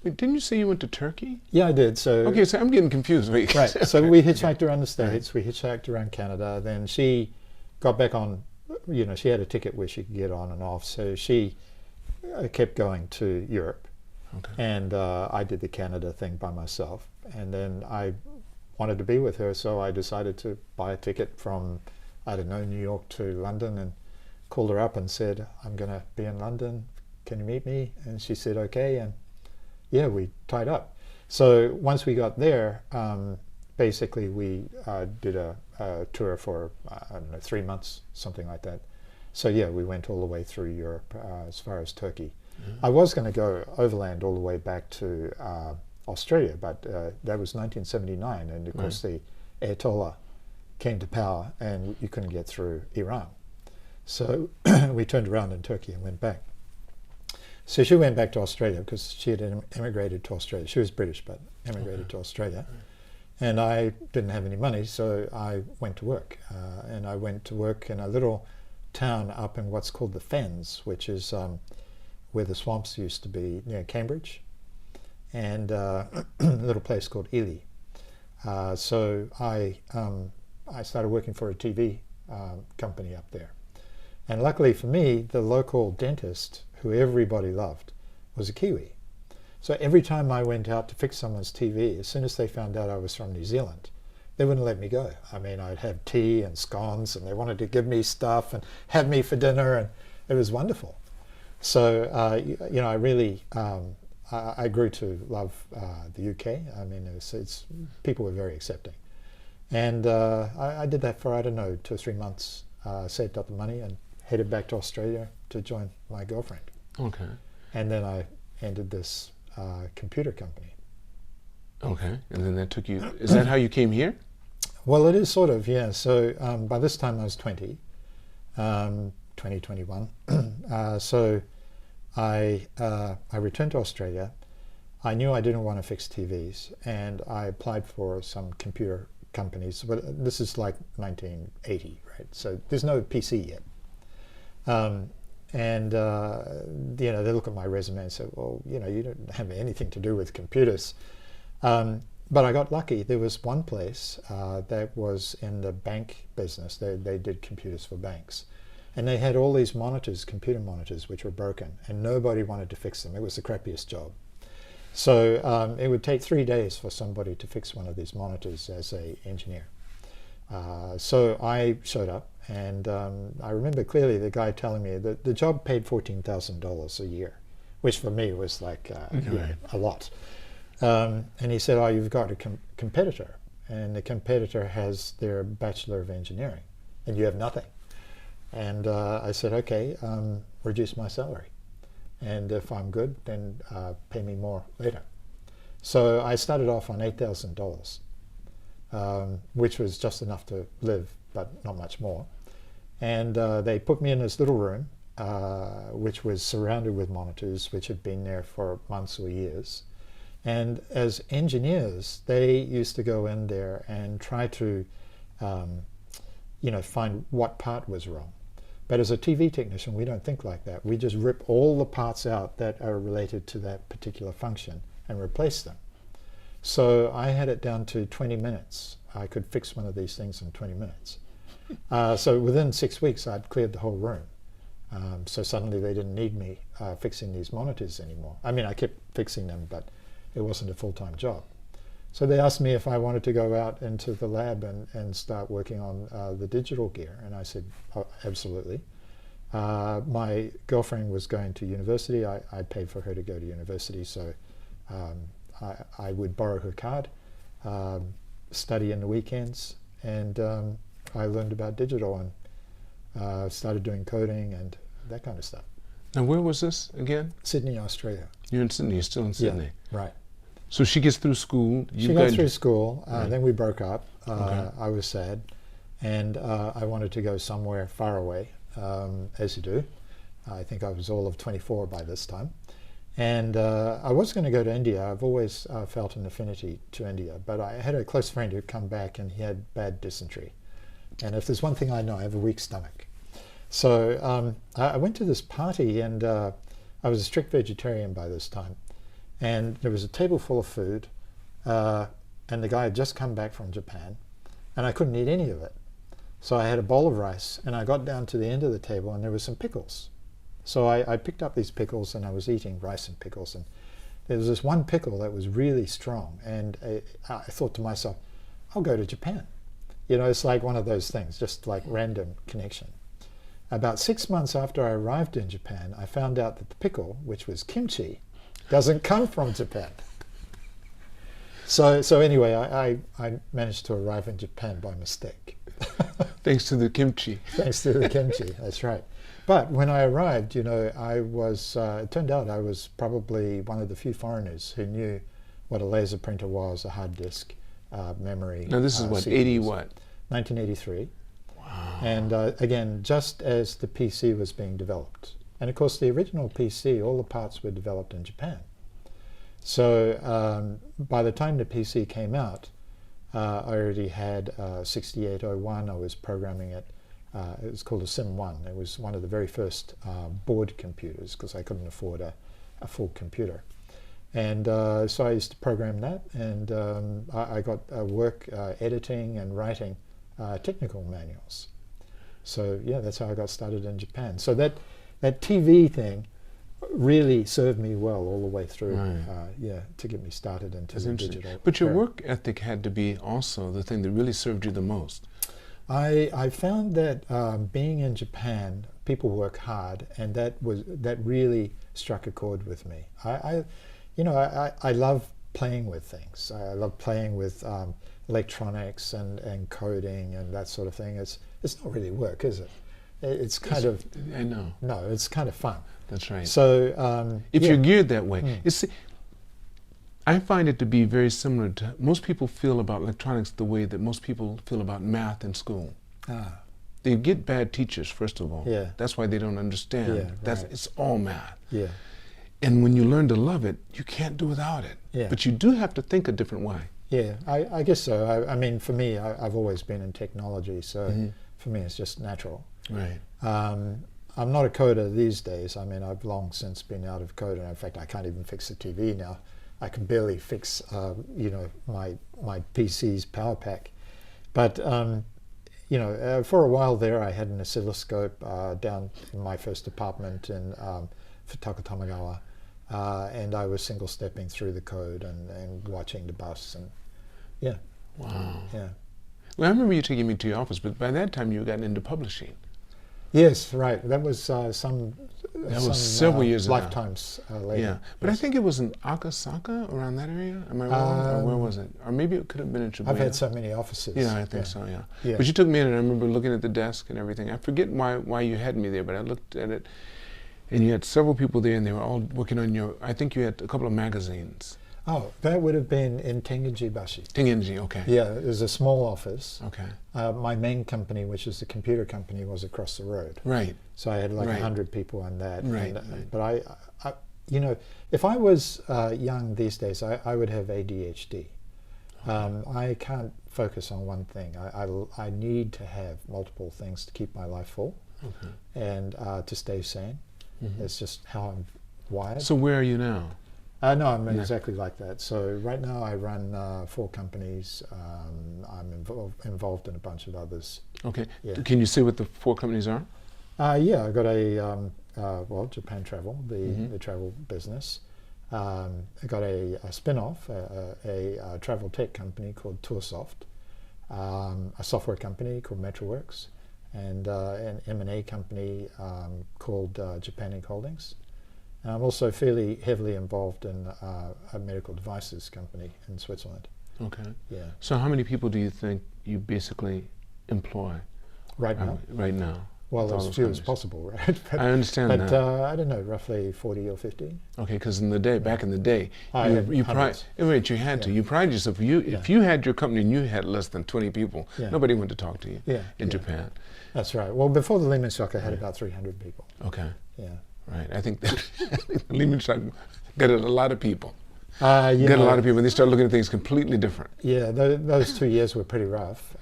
[SPEAKER 2] Wait, didn't you say you went to Turkey?
[SPEAKER 1] Yeah, I did. So
[SPEAKER 2] Okay, so I'm getting confused. Wait.
[SPEAKER 1] right. So we hitchhiked around the States. We hitchhiked around Canada. Then she got back on. She had a ticket where she could get on and off. So she kept going to Europe,
[SPEAKER 2] Okay.
[SPEAKER 1] and I did the Canada thing by myself. And then I wanted to be with her, so I decided to buy a ticket from, I don't know, New York to London, and called her up and said, I'm going to be in London. Can you meet me? And she said, okay. And yeah, we tied up. So once we got there, basically we did a tour for, I don't know, 3 months, something like that. So yeah, we went all the way through Europe as far as Turkey. I was going to go overland all the way back to Australia, but that was 1979, and of course the Ayatollah came to power and you couldn't get through Iran. So we turned around in Turkey and went back. So she went back to Australia because she had emigrated to Australia. She was British, but emigrated to Australia. And I didn't have any money, so I went to work. And I went to work in a little town up in what's called the Fens, which is where the swamps used to be near Cambridge, and a little place called Ely. So I started working for a TV company up there. And luckily for me, the local dentist, who everybody loved, was a Kiwi. So every time I went out to fix someone's TV, as soon as they found out I was from New Zealand, they wouldn't let me go. I mean, I'd have tea and scones, and they wanted to give me stuff and have me for dinner, and it was wonderful. So, I really, I grew to love the UK. I mean, it's people were very accepting. And I did that for, I don't know, 2 or 3 months, saved up the money and headed back to Australia to join my girlfriend.
[SPEAKER 2] Okay.
[SPEAKER 1] And then I entered this computer company.
[SPEAKER 2] Okay, and then that took you, is that how you came here?
[SPEAKER 1] Well, it is sort of, yeah. So by this time I was 20, 21. So I returned to Australia. I knew I didn't want to fix TVs, and I applied for some computer companies. But this is like 1980, right? So there's no PC yet. And you know, they look at my resume and say, well, you know, you don't have anything to do with computers. But I got lucky. There was one place that was in the bank business. They did computers for banks. And they had all these monitors, computer monitors, which were broken, and nobody wanted to fix them. It was the crappiest job. So it would take 3 days for somebody to fix one of these monitors as an engineer. So I showed up, and I remember clearly the guy telling me that the job paid $14,000 a year, which for me was like yeah, a lot. And he said, oh, you've got a competitor, and the competitor has their Bachelor of Engineering, and you have nothing. And I said, okay, reduce my salary. And if I'm good, then pay me more later. So I started off on $8,000, which was just enough to live, but not much more. And they put me in this little room, which was surrounded with monitors, which had been there for months or years. And as engineers, they used to go in there and try to, you know, find what part was wrong. But as a TV technician, we don't think like that. We just rip all the parts out that are related to that particular function and replace them. So I had it down to 20 minutes. I could fix one of these things in 20 minutes. So within 6 weeks, I'd cleared the whole room. So suddenly they didn't need me fixing these monitors anymore. I mean, I kept fixing them, but it wasn't a full-time job. So they asked me if I wanted to go out into the lab and start working on the digital gear, and I said, oh, absolutely. My girlfriend was going to university. I paid for her to go to university, so I would borrow her card, study in the weekends, and I learned about digital and started doing coding and that kind of stuff.
[SPEAKER 2] Now, where was this again?
[SPEAKER 1] Sydney, Australia.
[SPEAKER 2] You're in Sydney. You're still in Sydney.
[SPEAKER 1] Yeah, right.
[SPEAKER 2] So she gets through school.
[SPEAKER 1] She got through school.
[SPEAKER 2] Right.
[SPEAKER 1] Then we broke up.
[SPEAKER 2] Okay.
[SPEAKER 1] I was sad, and I wanted to go somewhere far away, as you do. I think I was all of 24 by this time. And I was going to go to India. I've always felt an affinity to India, but I had a close friend who'd come back and he had bad dysentery. And if there's one thing I know, I have a weak stomach. So I went to this party, and I was a strict vegetarian by this time. And there was a table full of food, and the guy had just come back from Japan, and I couldn't eat any of it. So I had a bowl of rice, and I got down to the end of the table, and there were some pickles. So I picked up these pickles, and I was eating rice and pickles, and there was this one pickle that was really strong, and I thought to myself, I'll go to Japan. You know, it's like one of those things, just like random connection. About 6 months after I arrived in Japan, I found out that the pickle, which was kimchi, doesn't come from Japan. So anyway, I managed to arrive in Japan by mistake.
[SPEAKER 2] Thanks to the kimchi.
[SPEAKER 1] Thanks to the kimchi, that's right. But when I arrived, you know, it turned out I was probably one of the few foreigners who knew what a laser printer was, a hard disk, memory.
[SPEAKER 2] Now this is what,
[SPEAKER 1] CDs.
[SPEAKER 2] 80 what?
[SPEAKER 1] 1983.
[SPEAKER 2] Wow.
[SPEAKER 1] And again, just as the PC was being developed. And of course, the original PC, all the parts were developed in Japan. So by the time the PC came out, I already had 6801. I was programming it. It was called a Sim-1. It was one of the very first board computers, because I couldn't afford a full computer. And so I used to program that, and I got work editing and writing technical manuals. So yeah, that's how I got started in Japan. So that TV thing really served me well all the way through, right. Yeah, to get me started into the digital.
[SPEAKER 2] But your work ethic had to be also the thing that really served you the most.
[SPEAKER 1] I found that being in Japan, people work hard, and that really struck a chord with me. I love playing with things. I love playing with electronics and coding and that sort of thing. It's not really work, is it? It's kind of.
[SPEAKER 2] I know.
[SPEAKER 1] No, it's kind of fun.
[SPEAKER 2] That's right.
[SPEAKER 1] So
[SPEAKER 2] if you're geared that way, I find it to be very similar to, most people feel about electronics the way that most people feel about math in school.
[SPEAKER 1] Ah.
[SPEAKER 2] They get bad teachers, first of all.
[SPEAKER 1] Yeah.
[SPEAKER 2] That's why they don't understand.
[SPEAKER 1] Yeah, right.
[SPEAKER 2] It's all math.
[SPEAKER 1] Yeah.
[SPEAKER 2] And when you learn to love it, you can't do without it.
[SPEAKER 1] Yeah.
[SPEAKER 2] But you do have to think a different way.
[SPEAKER 1] Yeah, I guess so. I mean, for me, I've always been in technology, so for me it's just natural.
[SPEAKER 2] Right.
[SPEAKER 1] I'm not a coder these days. I mean, I've long since been out of coder. In fact, I can't even fix the TV now. I can barely fix, you know, my PC's power pack. But, you know, for a while there, I had an oscilloscope down in my first apartment in Futaka Tamagawa. And I was single-stepping through the code and watching the bus, and yeah.
[SPEAKER 2] Wow.
[SPEAKER 1] Yeah.
[SPEAKER 2] Well, I remember you taking me to your office, but by that time you had gotten into publishing.
[SPEAKER 1] Yes, right. That was some
[SPEAKER 2] several years ago.
[SPEAKER 1] lifetimes later.
[SPEAKER 2] Yeah, but yes. I think it was in Akasaka, around that area. Am I wrong? Or where was it? Or maybe it could have been in Shibuya.
[SPEAKER 1] I've had so many offices.
[SPEAKER 2] Yeah, I think so. Yeah. But you took me in, and I remember looking at the desk and everything. I forget why you had me there, but I looked at it, and you had several people there, and they were all working on your. I think you had a couple of magazines.
[SPEAKER 1] Oh, that would have been in Tengenji-bashi.
[SPEAKER 2] Tengenji, okay.
[SPEAKER 1] Yeah, it was a small office.
[SPEAKER 2] Okay.
[SPEAKER 1] My main company, which is the computer company, was across the road.
[SPEAKER 2] Right.
[SPEAKER 1] So I had like 100 people on that.
[SPEAKER 2] Right.
[SPEAKER 1] But I, you know, if I was young these days, I would have ADHD. Okay. I can't focus on one thing. I need to have multiple things to keep my life full, and to stay sane. It's just how I'm wired.
[SPEAKER 2] So where are you now?
[SPEAKER 1] No, I'm exactly like that. So right now I run 4 companies. I'm involved in a bunch of others.
[SPEAKER 2] Okay.
[SPEAKER 1] Yeah.
[SPEAKER 2] Can you say what the 4 companies are?
[SPEAKER 1] Yeah, I got a Japan Travel, the travel business. I got a spin-off, a travel tech company called TourSoft, a software company called Metroworks, and an M&A company called Japan Inc. Holdings. And I'm also fairly heavily involved in a medical devices company in Switzerland.
[SPEAKER 2] Okay.
[SPEAKER 1] Yeah.
[SPEAKER 2] So how many people do you think you basically employ?
[SPEAKER 1] Right now?
[SPEAKER 2] Right now.
[SPEAKER 1] Well, as few as possible, right?
[SPEAKER 2] I understand that.
[SPEAKER 1] But I don't know, roughly 40 or 50.
[SPEAKER 2] Okay, because back in the day, you pride yourself. If you had your company and you had less than 20 people, nobody wanted to talk to you in Japan.
[SPEAKER 1] That's right. Well, before the Lehman shock, I had about 300 people.
[SPEAKER 2] Okay.
[SPEAKER 1] Yeah.
[SPEAKER 2] Right. I think that the Lehman shock got a lot of people.
[SPEAKER 1] A lot
[SPEAKER 2] of people, and they start looking at things completely different.
[SPEAKER 1] Yeah, those 2 years were pretty rough.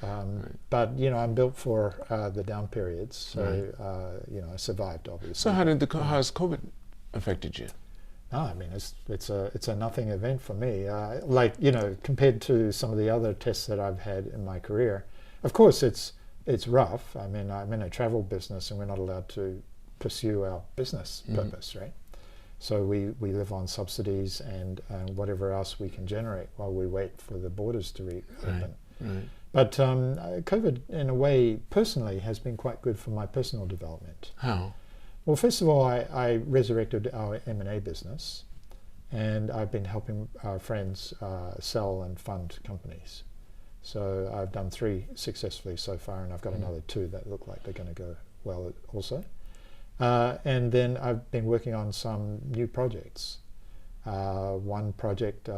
[SPEAKER 1] But, you know, I'm built for the down periods, so, you know, I survived, obviously.
[SPEAKER 2] So how has COVID affected you?
[SPEAKER 1] No, I mean, it's a nothing event for me. Like, you know, compared to some of the other tests that I've had in my career. Of course, it's rough. I mean, I'm in a travel business, and we're not allowed to pursue our business purpose, right? So we live on subsidies and whatever else we can generate while we wait for the borders to reopen.
[SPEAKER 2] Right.
[SPEAKER 1] But COVID, in a way, personally, has been quite good for my personal development.
[SPEAKER 2] How?
[SPEAKER 1] Well, first of all, I resurrected our M&A business, and I've been helping our friends sell and fund companies. So I've done 3 successfully so far, and I've got another 2 that look like they're going to go well also. And then I've been working on some new projects. One project,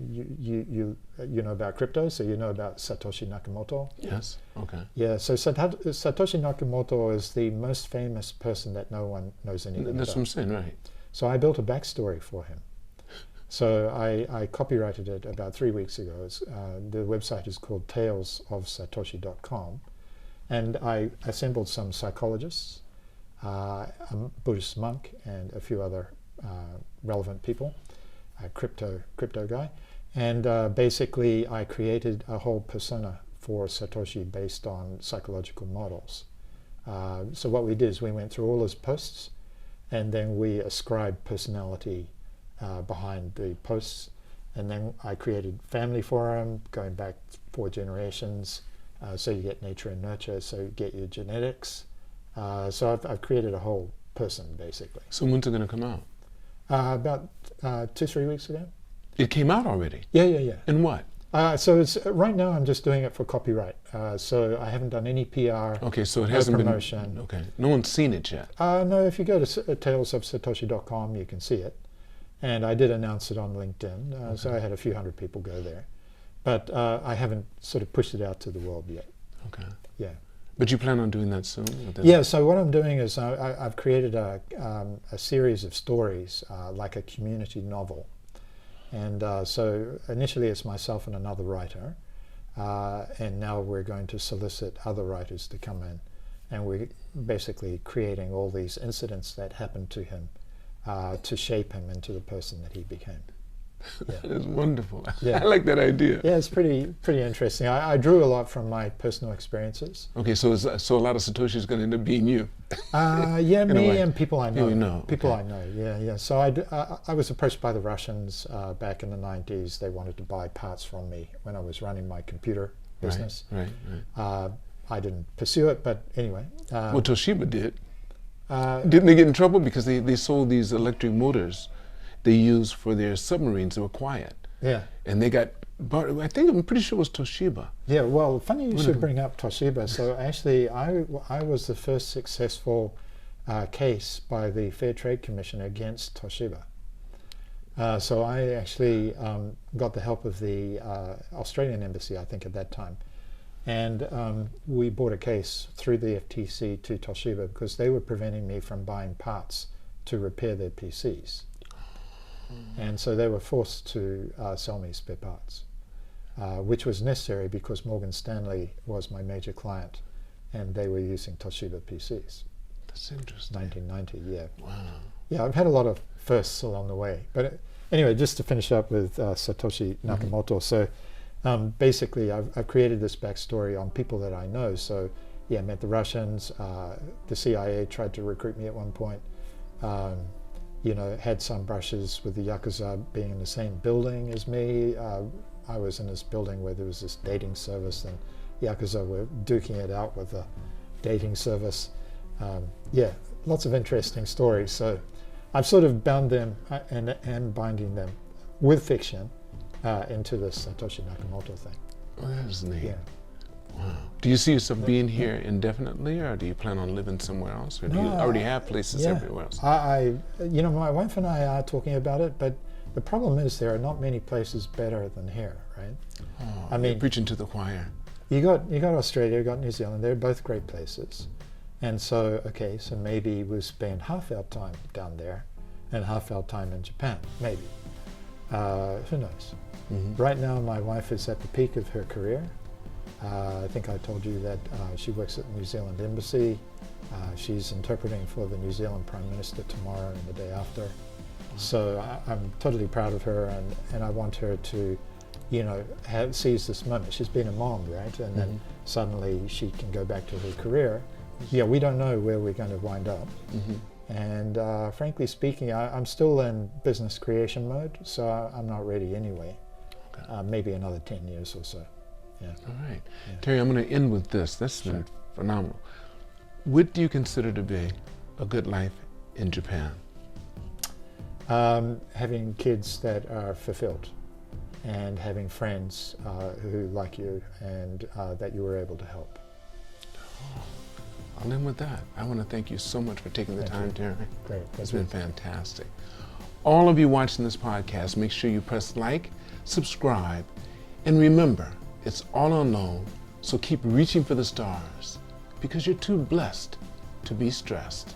[SPEAKER 1] you know about crypto, so you know about Satoshi Nakamoto.
[SPEAKER 2] Yes. Okay.
[SPEAKER 1] Yeah. So Satoshi Nakamoto is the most famous person that no one knows anything about.
[SPEAKER 2] That's what I'm saying, right?
[SPEAKER 1] So I built a backstory for him. So I copyrighted it about 3 weeks ago. The website is called talesofsatoshi.com, and I assembled some psychologists, a Buddhist monk, and a few other relevant people, a crypto guy, and basically I created a whole persona for Satoshi based on psychological models. So what we did is we went through all his posts, and then we ascribed personality behind the posts, and then I created family for him, going back 4 generations, so you get nature and nurture, so you get your genetics. So I've created a whole person, basically.
[SPEAKER 2] So when's it going to come out?
[SPEAKER 1] About 2-3 weeks ago.
[SPEAKER 2] It came out already?
[SPEAKER 1] Yeah.
[SPEAKER 2] And what?
[SPEAKER 1] So it's right now I'm just doing it for copyright. So I haven't done any PR.
[SPEAKER 2] Okay, so it hasn't
[SPEAKER 1] promotion.
[SPEAKER 2] Okay, no one's seen it yet.
[SPEAKER 1] No, if you go to talesofsatoshi.com, you can see it. And I did announce it on LinkedIn, so I had a few hundred people go there. But I haven't sort of pushed it out to the world yet.
[SPEAKER 2] Okay.
[SPEAKER 1] Yeah.
[SPEAKER 2] But you plan on doing that soon?
[SPEAKER 1] Yeah, so what I'm doing is I've created a series of stories, like a community novel. And so initially it's myself and another writer, and now we're going to solicit other writers to come in. And we're basically creating all these incidents that happened to him to shape him into the person that he became. Yeah.
[SPEAKER 2] It's wonderful.
[SPEAKER 1] Yeah.
[SPEAKER 2] I like that idea.
[SPEAKER 1] Yeah, it's pretty interesting. I drew a lot from my personal experiences.
[SPEAKER 2] Okay, so a lot of Satoshi is going to end up being you.
[SPEAKER 1] Yeah, me and people I know.
[SPEAKER 2] You know.
[SPEAKER 1] People
[SPEAKER 2] okay.
[SPEAKER 1] I know. Yeah, yeah. So I was approached by the Russians back in the 90s. They wanted to buy parts from me when I was running my computer business.
[SPEAKER 2] Right.
[SPEAKER 1] I didn't pursue it, but anyway.
[SPEAKER 2] Well, Toshiba did. Didn't they get in trouble because they sold these electric motors they used for their submarines that were quiet?
[SPEAKER 1] Yeah.
[SPEAKER 2] And they got, I'm pretty sure it was Toshiba.
[SPEAKER 1] Yeah, well, funny you should bring up Toshiba. So actually, I was the first successful case by the Fair Trade Commission against Toshiba. So I actually got the help of the Australian embassy, I think, at that time. And we brought a case through the FTC to Toshiba because they were preventing me from buying parts to repair their PCs. And so they were forced to sell me spare parts, which was necessary because Morgan Stanley was my major client and they were using Toshiba PCs.
[SPEAKER 2] That's interesting.
[SPEAKER 1] 1990, yeah.
[SPEAKER 2] Wow.
[SPEAKER 1] Yeah, I've had a lot of firsts along the way. But anyway, just to finish up with Satoshi Nakamoto. So basically, I've created this backstory on people that I know. So yeah, I met the Russians. The CIA tried to recruit me at one point. You know, had some brushes with the Yakuza being in the same building as me. I was in this building where there was this dating service and Yakuza were duking it out with a dating service. Yeah, lots of interesting stories. So I've sort of bound them and binding them with fiction into this Satoshi Nakamoto thing.
[SPEAKER 2] Oh, that is neat.
[SPEAKER 1] Yeah.
[SPEAKER 2] Wow. Do you see yourself being here indefinitely, or do you plan on living somewhere else, or do you already have places everywhere else?
[SPEAKER 1] You know, my wife and I are talking about it, but the problem is there are not many places better than here, right?
[SPEAKER 2] Oh,
[SPEAKER 1] I mean,
[SPEAKER 2] you're preaching to the choir.
[SPEAKER 1] You got Australia, you got New Zealand. They're both great places, and so okay, so maybe we'll spend half our time down there, and half our time in Japan, maybe. Who knows? Right now, my wife is at the peak of her career. I think I told you that she works at the New Zealand Embassy. She's interpreting for the New Zealand Prime Minister tomorrow and the day after. So I'm totally proud of her, and I want her to, you know, seize this moment. She's been a mom, right? And then suddenly she can go back to her career. Yeah, we don't know where we're going to wind up. And frankly speaking, I'm still in business creation mode, so I'm not ready anyway. Okay. Maybe another 10 years or so. Yeah.
[SPEAKER 2] All right.
[SPEAKER 1] Yeah.
[SPEAKER 2] Terry, I'm going to end with this. That's been phenomenal. What do you consider to be a good life in Japan?
[SPEAKER 1] Having kids that are fulfilled and having friends who like you and that you were able to help.
[SPEAKER 2] Oh, I'll end with that. I want to thank you so much for taking the time, Terry.
[SPEAKER 1] Great.
[SPEAKER 2] It's been fantastic. All of you watching this podcast, make sure you press like, subscribe, and remember, it's all unknown, so keep reaching for the stars because you're too blessed to be stressed.